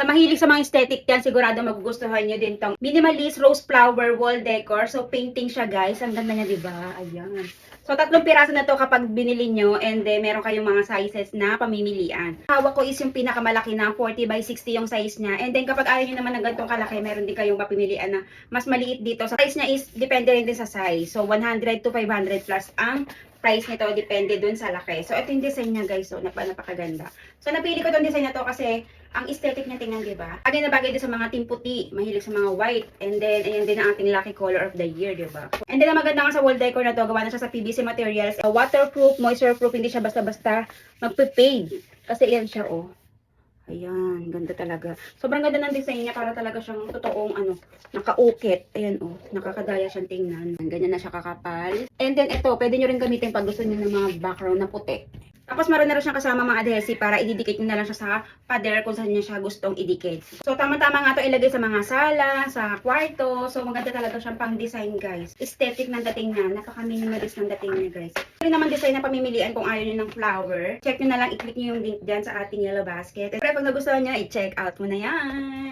Sa mahilig sa mga aesthetic yan, sigurado magugustuhan nyo din tong minimalist rose flower wall decor. So, painting siya guys. Ang ganda niya, diba? Ayan. So, 3 piraso na to kapag binili nyo and then meron kayong mga sizes na pamimilian. Hawak ko is yung pinakamalaki na 40 by 60 yung size niya. And then kapag ayaw nyo naman ng ganitong kalaki, meron din kayong papimilian na mas maliit dito. So, size niya is depende rin din sa size. So, 100 to 500 plus ang price nito, depende dun sa laki. So, ito yung design niya guys. So, napakaganda. So, napili ko itong design na to kasi ang aesthetic niya, tingnan, diba? Bagay na bagay din sa mga team puti, mahilig sa mga white. And then, ayan din ang ating lucky color of the year, diba? And then, ang maganda nga sa wall decor na to, gawa na siya sa PVC materials. Waterproof, moisture proof, hindi siya basta-basta magpe-fade. Kasi yan siya, oh. Ayan, ganda talaga. Sobrang ganda ng design niya, para talaga siyang totoong, nakaukit. Ayan, oh, nakakadaya siyang tingnan. Ganyan na siya kakapal. And then, ito, pwede nyo rin gamitin pag gusto nyo ng mga background na puti. Tapos meron na rin siyang kasama mga adhesive para ididikit nyo na lang siya sa pader kung saan nyo siya gustong idikit. So tama-tama nga to ilagay sa mga sala, sa kwarto. So maganda talaga siyang pang design guys. Aesthetic ng dating niya, napaka-minimalist ng dating niya guys. Ito rin naman design na pamimilian kung ayaw nyo ng flower. Check nyo na lang, i-click nyo yung link dyan sa ating yellow basket. Pero pag nagustuhan nyo, i-check out mo na yan.